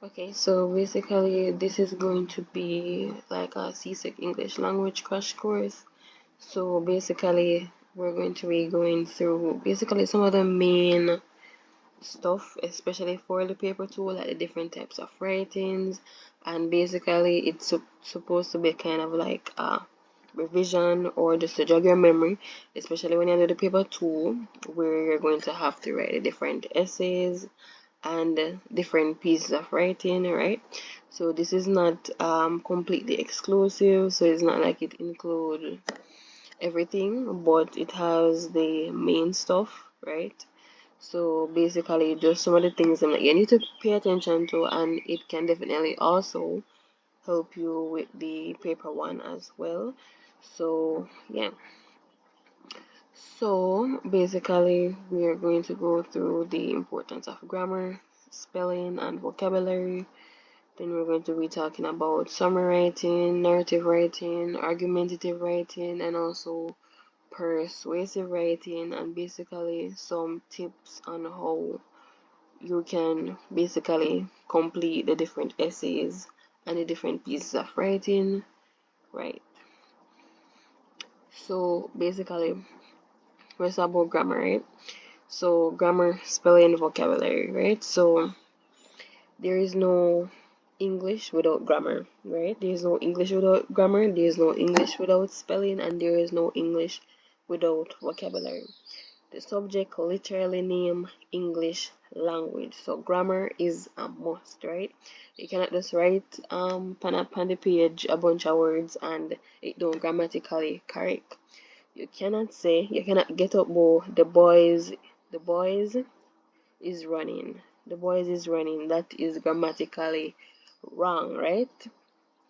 Okay, so basically this is going to be like a Csec English language crash course. So basically we're going to be going through basically some of the main stuff, especially for the paper tool, like the different types of writings, and basically it's supposed to be kind of like a revision or just to jog your memory, especially when you do the paper tool, where you're going to have to write the different essays and different pieces of writing, right? So this is not completely exclusive, so it's not like it includes everything, but it has the main stuff, right? So basically just some of the things that you need to pay attention to, and it can definitely also help you with the paper one as well. So yeah, so basically we are going to go through the importance of grammar, spelling, and vocabulary. Then we're going to be talking about summary writing, narrative writing, argumentative writing, and also persuasive writing, and basically some tips on how you can basically complete the different essays and the different pieces of writing, right? So basically, we're talking about grammar, right? So grammar, spelling, vocabulary, right? So there is no English without grammar, right? There is no English without grammar, there is no English without spelling, and there is no English without vocabulary. The subject literally name English language. So grammar is a must, right? You cannot just write on the page a bunch of words and it don't grammatically correct. You cannot get up, boy, the boys is running. The boys is running. That is grammatically wrong, right?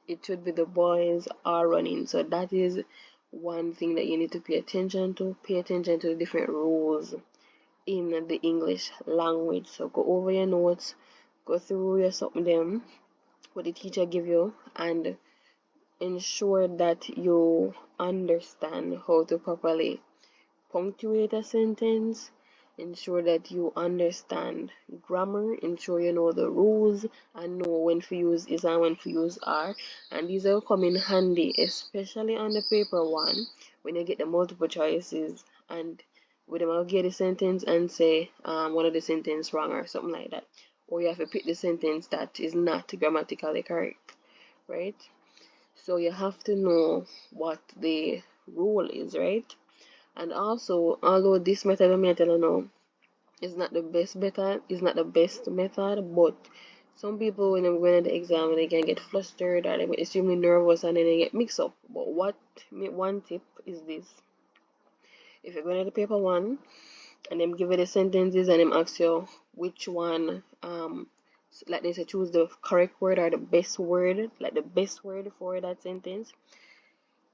It should be the boys are running. So that is one thing that you need to pay attention to. Pay attention to the different rules in the English language. So go over your notes, go through your something them, what the teacher give you, and ensure that you understand how to properly punctuate a sentence. Ensure that you understand grammar. Ensure you know the rules and know when to use is and when to use are. And these will come in handy, especially on the paper one, when you get the multiple choices and with them I'll get the sentence and say one of the sentence wrong or something like that. Or you have to pick the sentence that is not grammatically correct, right? So you have to know what the rule is, right? And also, although this method I'm telling you now is not the best method, is not the best method, but some people when they're going to the exam they can get flustered or they get extremely nervous and then they get mixed up. But one tip is this: if you're going to the paper one and them give you the sentences and them ask you which one like they say choose the correct word or the best word, like the best word for that sentence.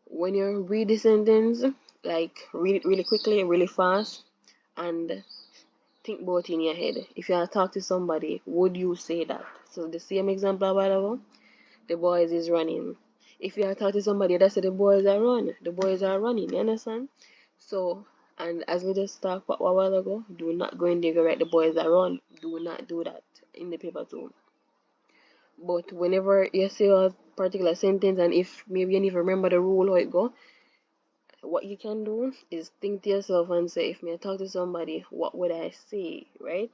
When you read the sentence, like read it really quickly, really fast, and think about it in your head. If you are talk to somebody, would you say that? So the same example a while ago, the boys is running. If you are talk to somebody that said the boys are run, the boys are running, you understand? So and as we just talked a while ago, do not go in there go write the boys are run. Do not do that in the paper too. But whenever you say a particular sentence and if maybe you never remember the rule how it go, what you can do is think to yourself and say, if me talk to somebody, what would I say, right?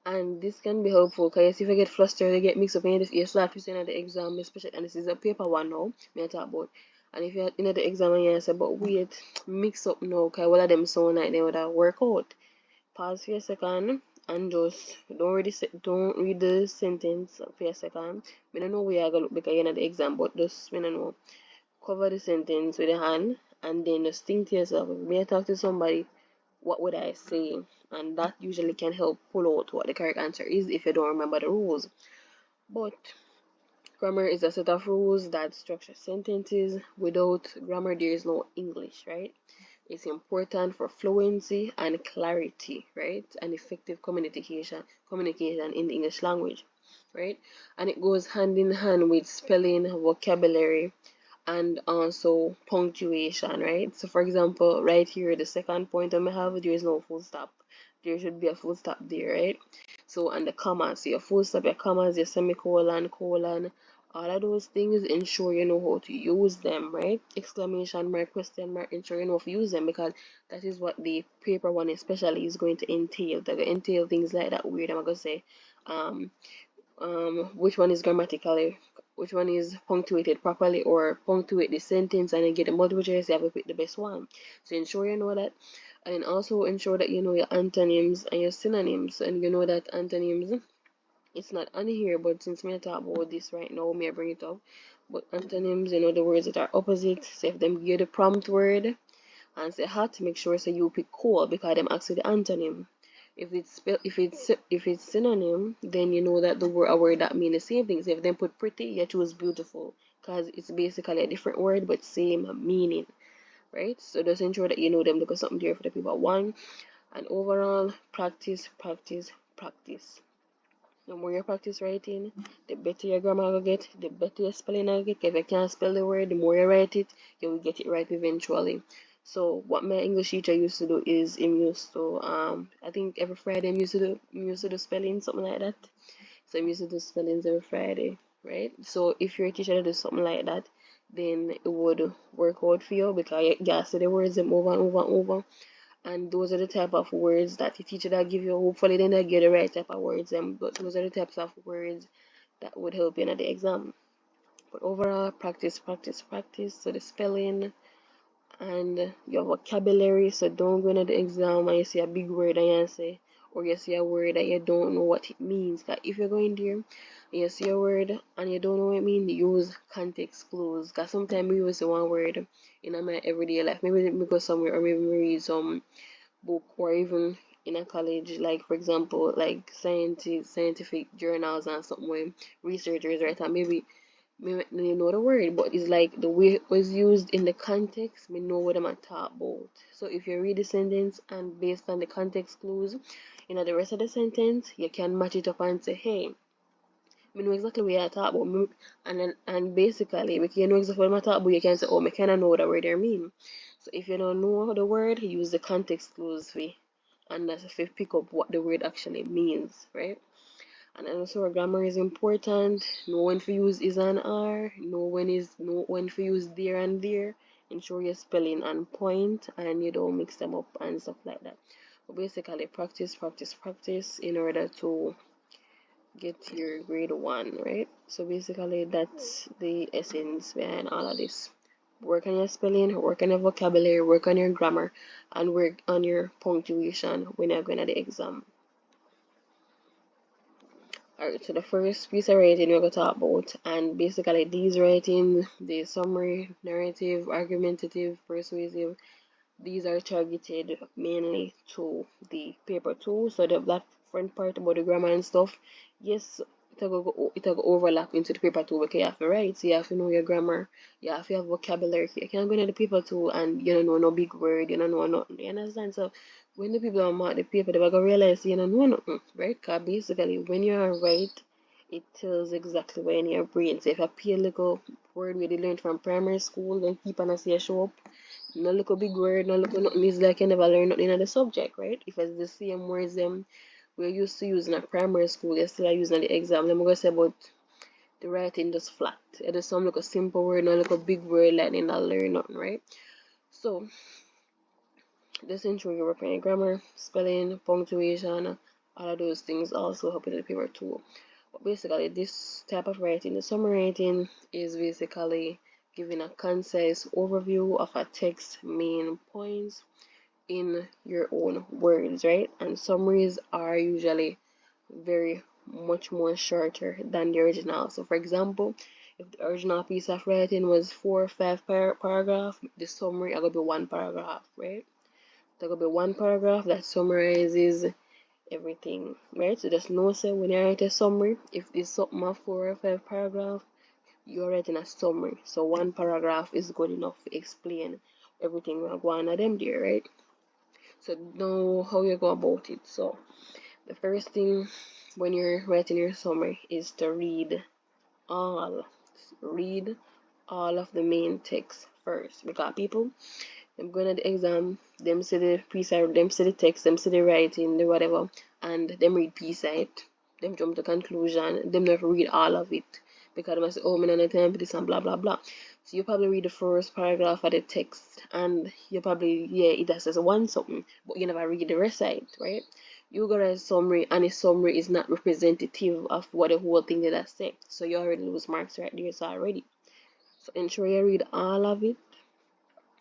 And this can be helpful because if you get flustered, you get mixed up, and you start twisting at the exam, especially, and this is a paper one now, me I talk about. And if you're in the exam and you say, but wait, mix up now, because all of them sound like they would have work out. Pause for a second and just don't read the sentence for a second. I don't know where you're gonna look because you're in the exam, but just I don't know. Cover the sentence with your hand and then just think to yourself, if me talk to somebody, what would I say? And that usually can help pull out what the correct answer is if you don't remember the rules. But grammar is a set of rules that structure sentences. Without grammar, there is no English, right? It's important for fluency and clarity, right? And effective communication in the English language, right? And it goes hand in hand with spelling, vocabulary, and also punctuation, right? So for example, right here, the second point I have, there is no full stop. there should be a full stop there, right? So, and the commas, so your full stop, your commas, your semicolon, colon, all of those things, ensure you know how to use them, right? Exclamation mark, question mark, ensure you know how to use them, because that is what the paper one especially is going to entail. They're going to entail things like that weird. I'm going to say, um, which one is grammatically, which one is punctuated properly, or punctuate the sentence and then get the multiple choice, you have to pick the best one. So ensure you know that, and also ensure that you know your antonyms and your synonyms, and you know that antonyms, it's not on here, but since me talk about this right now, may I bring it up. But antonyms, you know, the words that are opposite. So if them give the prompt word and say hot, make sure so you pick cold, because them ask you the antonym. If it's synonym, then you know that the word a word that mean the same thing. So if they put pretty, you choose beautiful, because it's basically a different word but same meaning, right? So just ensure that you know them, because something there for the people one. And overall, practice, practice, practice. The more you practice writing, the better your grammar will get, the better your spelling will get. If you can't spell the word, the more you write it, you will get it right eventually. So what my English teacher used to do is him used to I think every Friday him used to do spelling, something like that. So him used to do spellings every Friday, right? So if your teacher does something like that, then it would work out for you, because you got to say the words them over and over and over. And those are the type of words that the teacher that give you. Hopefully then they get the right type of words, but those are the types of words that would help you in the exam. But overall, practice, practice, practice. So the spelling and your vocabulary. So don't go into the exam and you see a big word and you say, or you see a word that you don't know what it means. Because if you're going there and you see a word and you don't know what it means, use context clues. Because sometimes we use one word in my everyday life. Maybe we go somewhere, or maybe we read some book, or even in a college, like for example, like scientific journals and something where researchers write, and maybe you know the word, but it's like the way it was used in the context, we know what I'm talking about. So if you read the sentence and based on the context clues, you know the rest of the sentence, you can match it up and say, hey, we know exactly what I talk about, and basically, if you know exactly what I talk about, you can say, oh, I kind of know what the word there mean. So if you don't know the word, use the context clues for, and that's if you pick up what the word actually means, right? And also grammar is important. Know when to use is and are. Know when to use there and there. Ensure your spelling on point and you don't mix them up and stuff like that. But basically, practice, practice, practice in order to get your grade 1, right? So basically, that's the essence behind all of this. Work on your spelling, work on your vocabulary, work on your grammar, and work on your punctuation when you're going to the exam. Alright, so the first piece of writing we're going to talk about, and basically these writing, the summary, narrative, argumentative, persuasive, these are targeted mainly to the paper 2. So that front part about the grammar and stuff, yes, it'll go overlap into the paper 2, because you have to write, so you have to know your grammar, you have to have vocabulary. You can't go into the paper 2 and you don't know no big word, you don't know nothing. You understand? So when the people are mark the paper, they're gonna realize you don't know nothing, right? Because basically when you're right, it tells exactly where in your brain. So if I pay a little word we learned from primary school, then keep on see a show up, no look a big word, no look nothing, is like you never learn nothing in the subject, right? If it's the same words we're used to using at primary school, you're still using at the exam. Then I'm gonna say about the writing just flat. It is some like a simple word, not like a big word like you not learn nothing, right? So just ensure you work on your grammar, spelling, punctuation, all of those things also help in the paper too. But basically this type of writing, the summary writing, is basically giving a concise overview of a text main points in your own words, right? And summaries are usually very much more shorter than the original. So for example, if the original piece of writing was 4 or 5 paragraph, the summary is gonna be 1 paragraph, right? It's gonna be 1 paragraph that summarizes everything, right? So just know, say when you write a summary, if it's something of 4 or 5 paragraph, you're writing a summary. So 1 paragraph is good enough to explain everything we're going on them there, right? So know how you go about it. So the first thing when you're writing your summary is to all read all of the main text first, because people, Them going at the exam, them see the pre-side, them see the text, them see the writing, the whatever, and them read pre-side, them jump to conclusion, them never read all of it because them say, oh, me no time for this and blah blah blah. So you probably read the first paragraph of the text, and you probably, yeah, it says one something, but you never read the rest of it, right? You got a summary, and a summary is not representative of what the whole thing that I say. So you already lose marks right there, so already. So ensure you read all of it.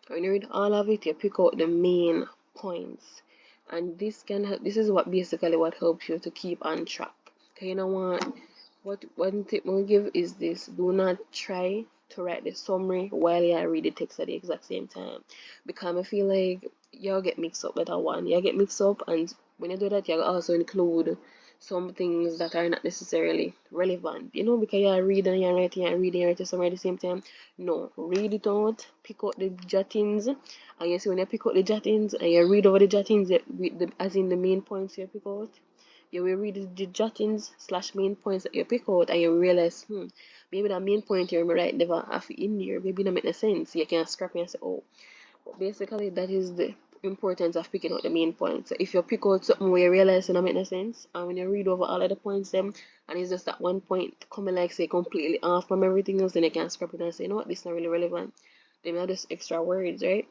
When you read all of it, you pick out the main points, and this can help. This is what basically what helps you to keep on track. Okay, you know what one tip we'll give is this: do not try to write the summary while you read the text at the exact same time, because I feel like you'll get mixed up with that one. You get mixed up, and when you do that, you also include some things that are not necessarily relevant, because you are reading and you're writing and reading and writing somewhere at the same time. No, read it out, pick out the jottings, and you see when you pick out the jottings and you read over the jottings, as in the main points you pick out, you will read the jottings slash main points that you pick out, and you realize, maybe that main point you're right never have it in there, maybe not make no sense. You can scrap it and say, oh. But basically, that is the importance of picking out the main points. So if you pick out something where you realize it don't make no sense, and when you read over all of the points them, and it's just that one point coming like say completely off from everything else, then you can scrap it and say, you know what, this is not really relevant. Then are just extra words, right?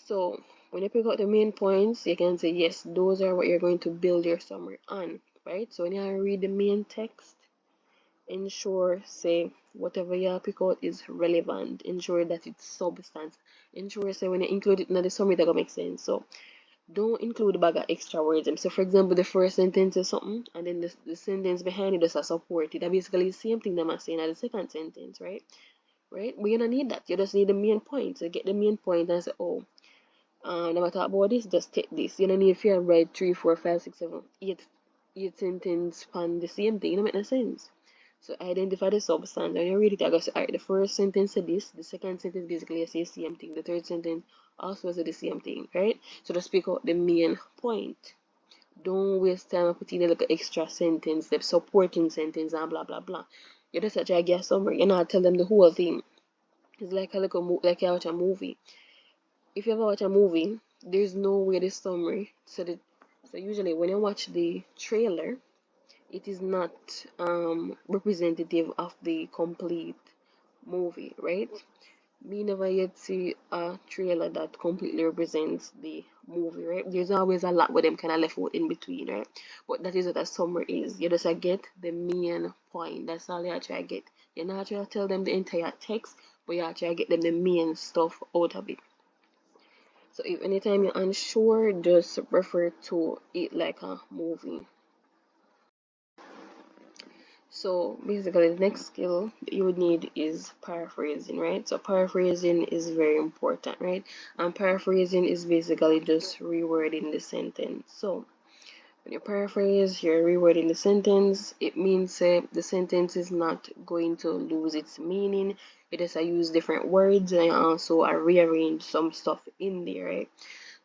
So when you pick out the main points, you can say, yes, those are what you're going to build your summary on, right? So when you read the main text, ensure say whatever you pick out is relevant, ensure that it's substance, ensure say when you include it in the summary that gonna make sense. So don't include a bag of extra words. So for example, the first sentence is something, and then the sentence behind it is a support it. That basically the same thing that I'm saying at the second sentence, right? But you don't need that. You just need the main point. So get the main point and say, oh, no matter about this, just take this. You don't need if you write 3, 4, 5, 6, 7, 8 sentence span the same thing. It don't make no sense. So identify the substance. When you read it, I go say, alright, the first sentence said this, the second sentence basically says the same thing, the third sentence also says the same thing, right? So just pick out the main point. Don't waste time putting a little extra sentence, the supporting sentence, and blah blah blah. You just try to get summary. You not tell them the whole thing. It's like a little like you watch a movie. If you ever watch a movie, there's no way the summary. So usually when you watch the trailer, it is not representative of the complete movie, right? Me never yet see a trailer that completely represents the movie, right? There's always a lot with them kind of left out in between, right? But that is what a summary is. You just get the main point. That's all you actually get. You're not trying to tell them the entire text, but you actually get them the main stuff out of it. So if anytime you're unsure, just refer to it like a movie. So basically the next skill that you would need is paraphrasing, right? So paraphrasing is very important, right? And paraphrasing is basically just rewording the sentence. So when you paraphrase, you're rewording the sentence. It means the sentence is not going to lose its meaning. It is use different words, and also rearrange some stuff in there, right?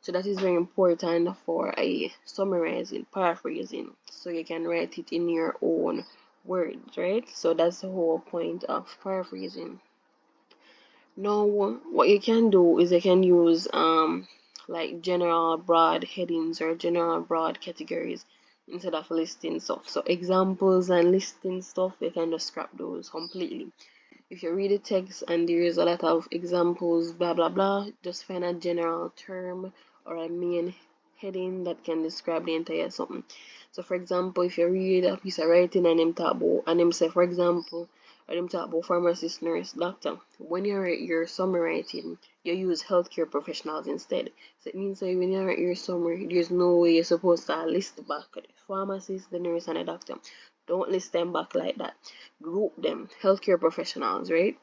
So that is very important for a summarizing, paraphrasing, so you can write it in your own words, right? So that's the whole point of paraphrasing. Now, what you can do is you can use like general broad headings or general broad categories instead of listing stuff. So examples and listing stuff, you can just scrap those completely. If you read the text and there is a lot of examples, blah blah blah, just find a general term or a main heading that can describe the entire something. So for example, if you read a piece of writing and them talk about, and them say, for example, or them talk about pharmacist, nurse, doctor, when you're summarizing, you use healthcare professionals instead. So it means that when you write your summary, there's no way you're supposed to list back the pharmacist, the nurse, and the doctor. Don't list them back like that. Group them, healthcare professionals, right?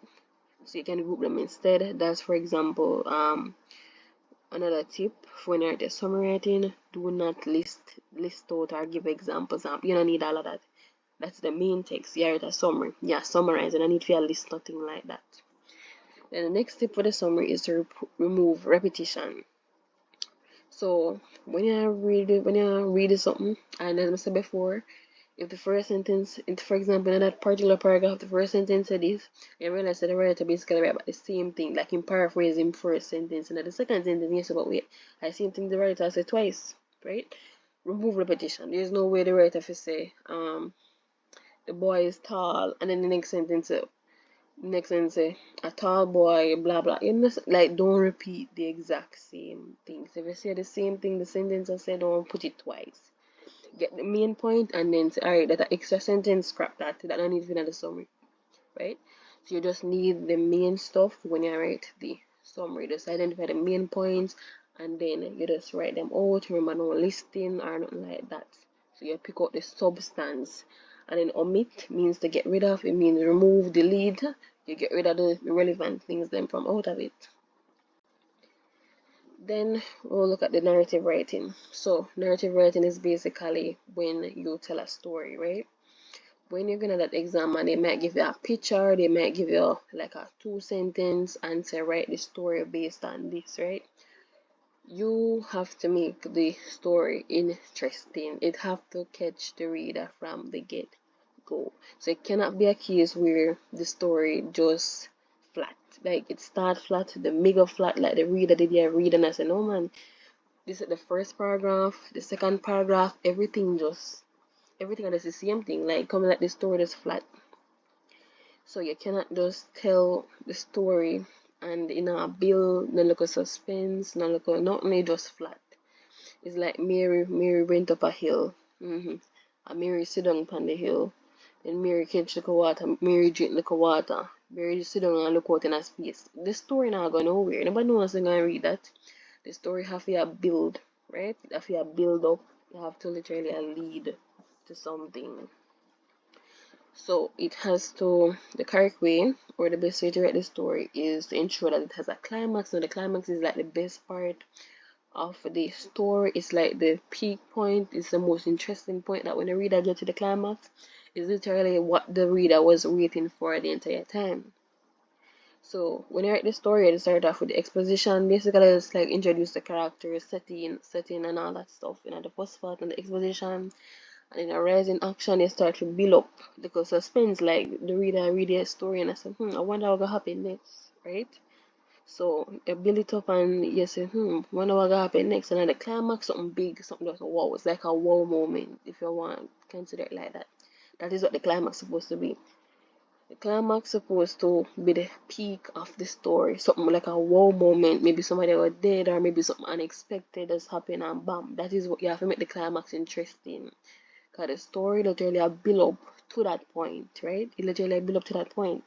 So you can group them instead. That's for example, another tip when you're at summary writing, do not list out or give examples. You don't need all of that. That's the main text. You're at a summary. Yeah, summarize, and I need to list nothing like that. Then the next tip for the summary is to remove repetition. So when you read something, and as I said before, if the first sentence, for example, in that particular paragraph, the first sentence said this, you realize that the writer basically write about the same thing, like in paraphrasing first sentence, and then the second sentence, yes, but wait, I same thing the writer said twice, right? Remove repetition. There's no way the writer will say, the boy is tall, and then the next sentence say, a tall boy, blah blah. You know, like don't repeat the exact same things. If you say the same thing, the sentence I said, don't put it twice. Get the main point and then say, alright, that extra sentence, scrap that. That don't need to be in the summary, right? So you just need the main stuff when you write the summary. Just identify the main points and then you just write them out. Remember, no listing or nothing like that. So you pick out the substance. And then omit means to get rid of. It means remove, delete. You get rid of the irrelevant things then from out of it. Then we'll look at the narrative writing. So narrative writing is basically when you tell a story, right? When you're gonna that exam and they might give you a picture, they might give you like a 2-sentence and say write the story based on this, right? You have to make the story interesting. It have to catch the reader from the get-go. So it cannot be a case where the story just flat. Like it start flat, the mega flat, like the reader did you read and I said, no man, this is the first paragraph, the second paragraph, everything is the same thing, like coming like the story is flat. So you cannot just tell the story and in a build, no look of suspense, no look of nothing, just flat. It's like Mary went up a hill. And Mary sit down upon the hill. Then Mary catch the water, Mary drink the water. Mary just sit down and look out in a space. The story not go nowhere. Nobody wants to go and read that. The story have to build, right? It have to build up. You have to literally lead to something. So it has to, the correct way or the best way to write the story is to ensure that it has a climax. So the climax is like the best part of the story. It's like the peak point. It's the most interesting point that when the reader gets to the climax, is literally what the reader was waiting for the entire time. So when you write the story, you start off with the exposition. Basically, it's like introduce the characters, setting and all that stuff in the first part and the exposition. And in a rising action, you start to build up the suspense, like the reader read a story and I say, I wonder what will happen next, right? So you build it up and you say, wonder what will happen next. And at the climax, something big, something that's wow. It's like a wow moment, if you want to consider it like that. That is what the climax is supposed to be. The climax is supposed to be the peak of the story, something like a wow moment. Maybe somebody was dead or maybe something unexpected has happened and bam. That is what you have to make the climax interesting. Because the story literally build up to that point, right? It literally build up to that point.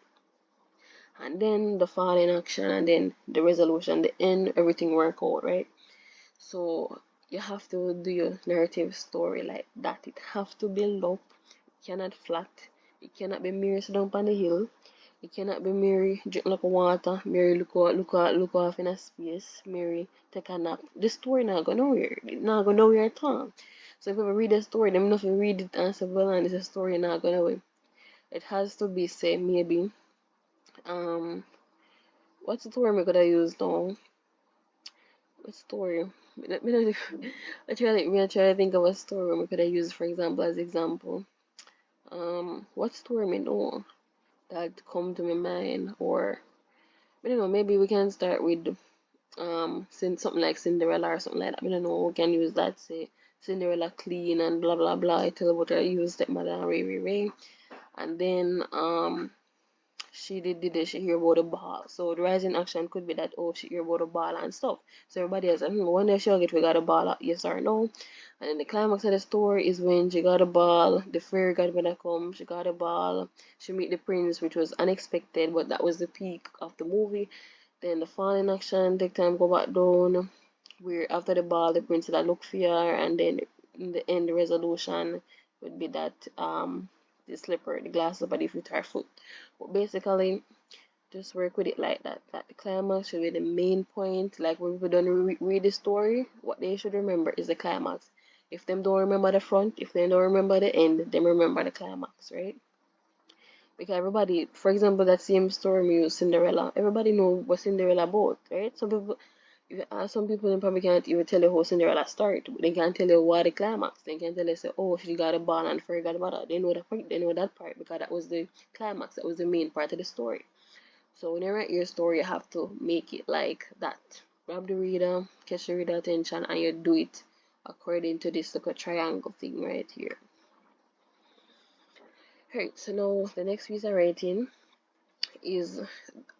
And then the fall in action and then the resolution, the end, everything work out, right? So you have to do your narrative story like that. It have to build up. It cannot flat. It cannot be Mary sit down on the hill. It cannot be Mary drink like water. Mary look off in a space. Mary take a nap. The story not go nowhere. It not go nowhere at all. So if you ever read a story, them not read it and say, well, and it's a story not going away. It has to be, say, maybe, what's the story we could use now? What story? Me try to think of a story we could use, for example, as example. What story me know that come to my mind, or I don't know, maybe we can start with something like Cinderella or something like that. I don't know, we can use that, say Cinderella clean and blah blah blah. I tell about her use stepmother and Ray. And then she did she hear about the ball. So the rising action could be that, oh, she hear about the ball and stuff. So everybody else, one day she'll get we got a ball, yes or no. And then the climax of the story is when she got a ball, the fairy godmother come, she got a ball, she meet the prince, which was unexpected, but that was the peak of the movie. Then the falling action take time go back down, where after the ball the prince that look fear, and then in the end the resolution would be that the slipper, the glass slipper, the foot or foot. But basically just work with it like that. That the climax should be the main point. Like when people don't read the story, what they should remember is the climax. If them don't remember the front, if they don't remember the end, then remember the climax, right? Because everybody, for example, that same story we use Cinderella, everybody knows what Cinderella about, right? Some people, if you ask some people, they probably can't even tell you how Cinderella started. They can't tell you what the climax. They can tell you, say, oh, she got a ball and fairy godmother. They know that part. They know that part because that was the climax. That was the main part of the story. So when you write your story, you have to make it like that. Grab the reader, catch the reader attention, and you do it according to this little triangle thing right here. Alright, so now the next piece of writing is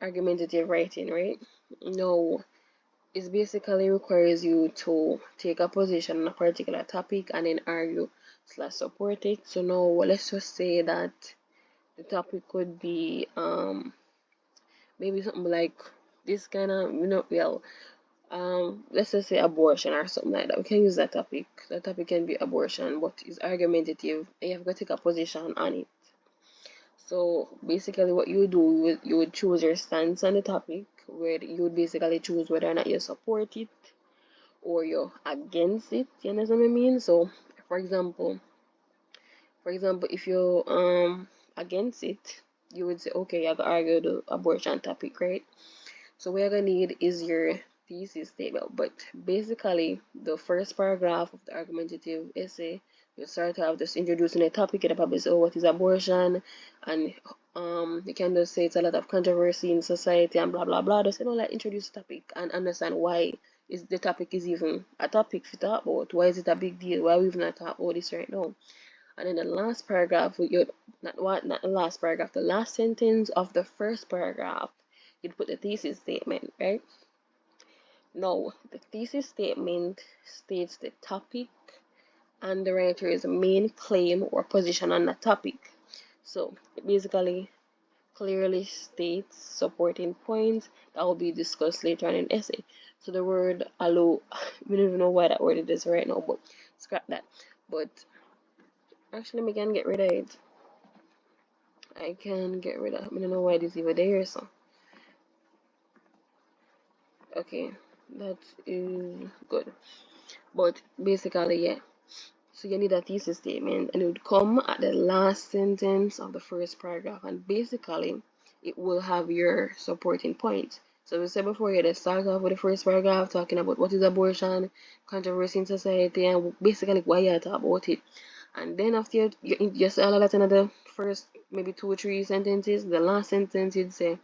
argumentative writing, right? Now, it basically requires you to take a position on a particular topic and then argue slash support it. So now let's just say that the topic could be maybe something like this kind of, let's just say abortion or something like that. We can use that topic. That topic can be abortion, but it's argumentative and you have got to take a position on it. So basically what you do, you would choose your stance on the topic, where you would basically choose whether or not you support it or you're against it. You understand what I mean? So for example, if you're against it, you would say, okay, I can argue the abortion topic, right? So what you're gonna need is your thesis statement. But basically, the first paragraph of the argumentative essay, you start off just introducing a topic. You probably say, oh, what is abortion? And you can just say it's a lot of controversy in society and blah blah blah. Just like introduce the topic and understand why is the topic is even a topic to talk about. Why is it a big deal? Why we even not talk about this right now? And in the last paragraph, not the last paragraph, the last sentence of the first paragraph, you'd put the thesis statement, right? Now, the thesis statement states the topic and the writer's main claim or position on the topic. So, it basically clearly states supporting points that will be discussed later on in the essay. So, the word allow, we don't even know why that word it is right now, but scrap that. But actually, we can get rid of it. I can get rid of it. I don't know why this is even there, so. Okay, that is good. But basically, yeah. So you need a thesis statement, and it would come at the last sentence of the first paragraph, and basically, it will have your supporting points. So we said before, you just start off with the first paragraph talking about what is abortion, controversy in society, and basically why you talk about it. And then after you say all of that in the first maybe 2 or 3 sentences, the last sentence you'd say,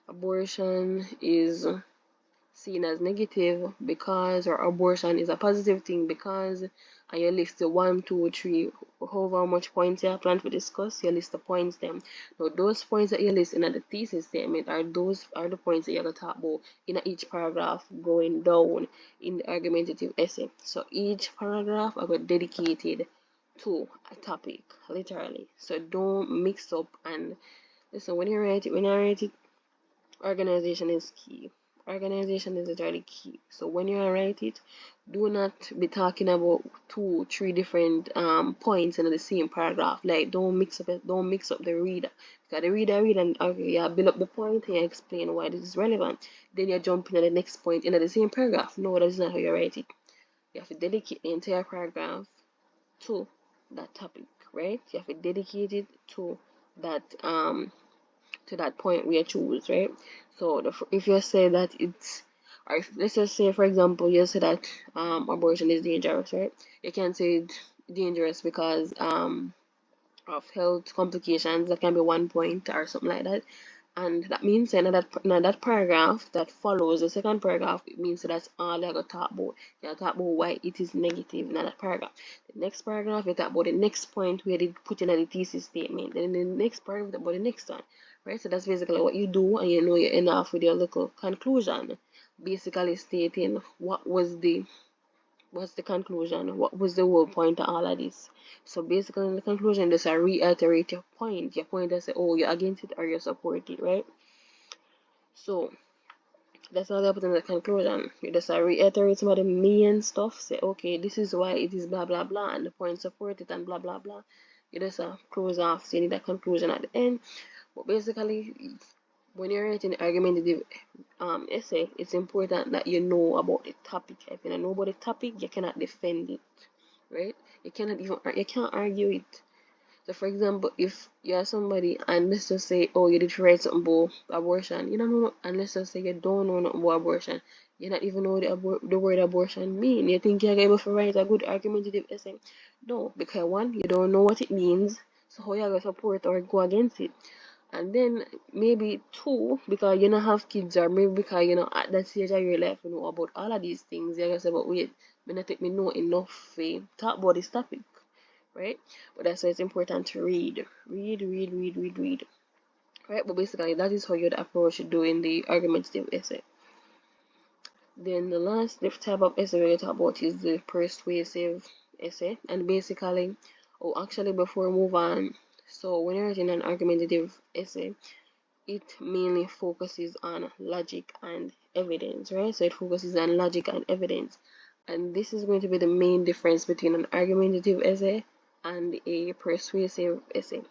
abortion is seen as negative because, or abortion is a positive thing because, and you list the 1, 2, 3, however much points you plan to discuss, you list the points them. Now those points that you list in the thesis statement are the points that you're gonna talk about in each paragraph going down in the argumentative essay. So each paragraph I got dedicated to a topic, literally. So don't mix up and listen when you write it, organization is key. Organization is literally key. So when you write it, do not be talking about 2, 3 different points in the same paragraph. Like don't mix up the reader. Because the reader read and okay, yeah, build up the point and you explain why this is relevant. Then you jump into the next point in the same paragraph. No, that is not how you write it. You have to dedicate the entire paragraph to that topic, right? You have to dedicate it to that point we choose, right? So if you say that it's, or let's just say for example you say that abortion is dangerous, right? You can say it's dangerous because of health complications. That can be 1 point or something like that. And that means in that paragraph that follows the second paragraph, it means that's all I got talk about. You talk about why it is negative in that paragraph. The next paragraph, you talk about the next point where they put in the thesis statement. Then the next paragraph, about the next one. Right? So that's basically what you do, and you know you end off with your little conclusion. Basically stating what's the conclusion, what was the whole point of all of this. So basically in the conclusion, just reiterate your point. Your point is say, oh, you're against it or you support it, right? So that's all they put in the conclusion. You just reiterate some of the main stuff. Say, okay, this is why it is blah blah blah, and the point support it and blah blah blah. You just close off. So you need a conclusion at the end. But basically, when you're writing an argumentative essay, it's important that you know about the topic. If you don't know about the topic, you cannot defend it, right? You can't argue it. So for example, if you're somebody and let's just say, oh, you did write something about abortion, you don't know, and let's just say you don't know nothing about abortion, you not even know what the word abortion mean. You think you're able to write a good argumentative essay? No, because one, you don't know what it means, so how you gonna support or go against it? And then maybe two, because you don't have kids, or maybe because you know at that stage of your life you know about all of these things, you're gonna say, but wait, me not take me know enough to talk about this topic, right? But that's why it's important to read, right? But basically, that is how you'd approach doing the argumentative essay. Then the last type of essay we're going to talk about is the persuasive essay. And basically, oh, actually, before we move on, so when you're writing an argumentative essay, it mainly focuses on logic and evidence, right? So it focuses on logic and evidence. And this is going to be the main difference between an argumentative essay and a persuasive essay.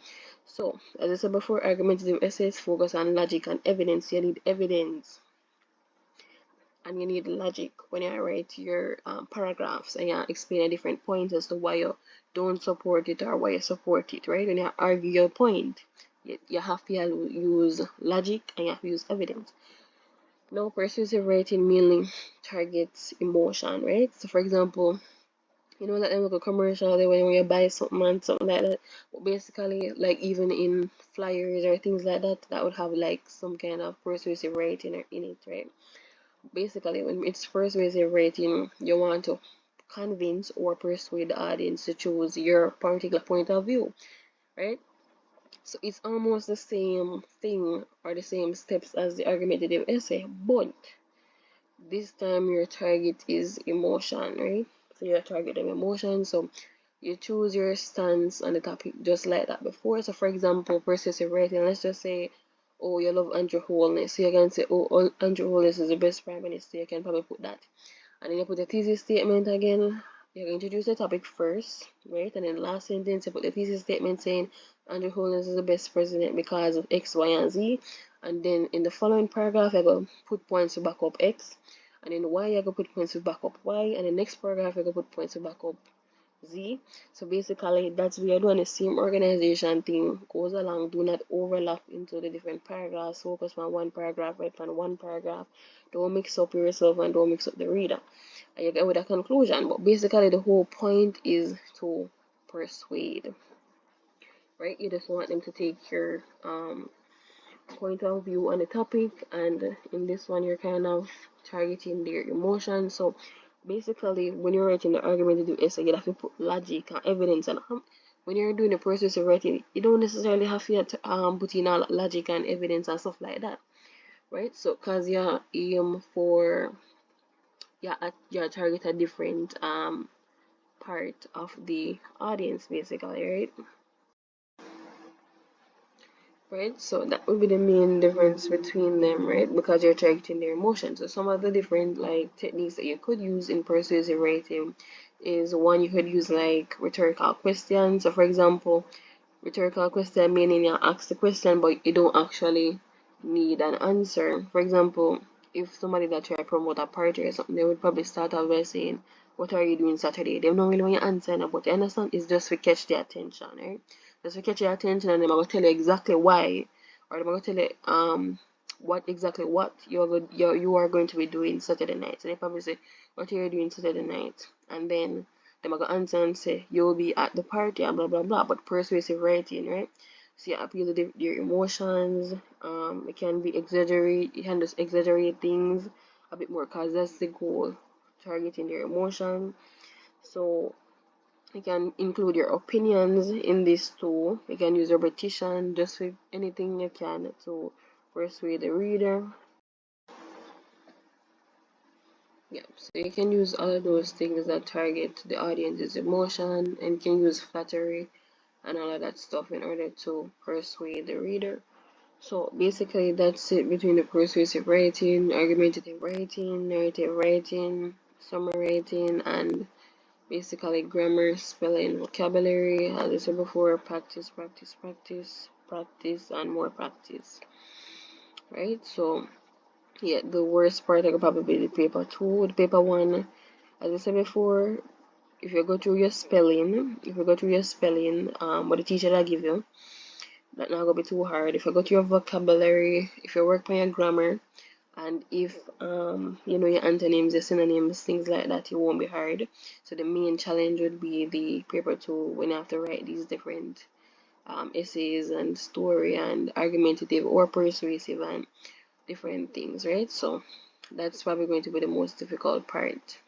So, as I said before, argumentative essays focus on logic and evidence. You need evidence and you need logic when you write your paragraphs and you explain a different points as to why you don't support it or why you support it, right? When you argue your point, you have to use logic and you have to use evidence. Now, persuasive writing mainly targets emotion, right? So, for example, you know, like them look a commercial there when you buy something and something like that. But basically, like even in flyers or things like that, that would have like some kind of persuasive writing in it, right? Basically, when it's persuasive writing, you want to convince or persuade the audience to choose your particular point of view, right? So it's almost the same thing or the same steps as the argumentative essay, but this time your target is emotion, right? So your target of emotion. So you choose your stance on the topic just like that before. So for example, persuasive writing, let's just say, oh, you love Andrew Holness. So you can say, oh, Andrew Holness is the best prime minister. You can probably put that. And then you put the thesis statement again. You introduce the topic first, right? And then last sentence, you put the thesis statement saying Andrew Holness is the best president because of X, Y, and Z. And then in the following paragraph, you're going to put points to back up X. And in Y, you're going to put points to back up Y. And the next paragraph, you're going to put points to back up Z. So basically, that's we are doing the same organization thing goes along. Do not overlap into the different paragraphs. Focus on one paragraph, write on one paragraph. Don't mix up yourself and don't mix up the reader. And you get with a conclusion. But basically, the whole point is to persuade, right? You just want them to take your point of view on the topic, and in this one, you're kind of targeting their emotions. So basically, when you're writing the argumentative essay, you have to put logic and evidence. And when you're doing the process of writing, you don't necessarily have to put in all logic and evidence and stuff like that, right? So, cause you aim for you target a different part of the audience, basically, right? Right, so that would be the main difference between them, right? Because you're targeting their emotions. So some of the different like techniques that you could use in persuasive writing is one, you could use like rhetorical questions. So for example, rhetorical question meaning you ask the question but you don't actually need an answer. For example, if somebody that try to promote a party or something, they would probably start off by saying, what are you doing Saturday? They don't really want your answer, but you understand, it's just to catch their attention, right? Just to catch your attention, and they're gonna tell you exactly why, or they're gonna tell you what you are going to be doing Saturday night. So they probably say, what are you doing Saturday night? And then they're gonna answer and say, you'll be at the party and blah blah blah. But persuasive writing, right? So you appeal to your emotions. It can be exaggerate. You can just exaggerate things a bit more because that's the goal, targeting their emotion. So you can include your opinions in this too. You can use repetition, just with anything you can to persuade the reader. Yeah, so you can use all of those things that target the audience's emotion, and can use flattery and all of that stuff in order to persuade the reader. So basically, that's it between the persuasive writing, argumentative writing, narrative writing, summary writing, and basically grammar, spelling, vocabulary. As I said before, practice, practice, practice, practice, and more practice. Right? So yeah, the worst part I could probably be the paper two. The paper one, as I said before, if you go through your spelling, what the teacher will give you, that not gonna be too hard. If you go to your vocabulary, if you work on your grammar, and if you know your antonyms, your synonyms, things like that, it won't be hard. So the main challenge would be the paper 2, when you have to write these different essays and story and argumentative or persuasive and different things, right? So that's probably going to be the most difficult part.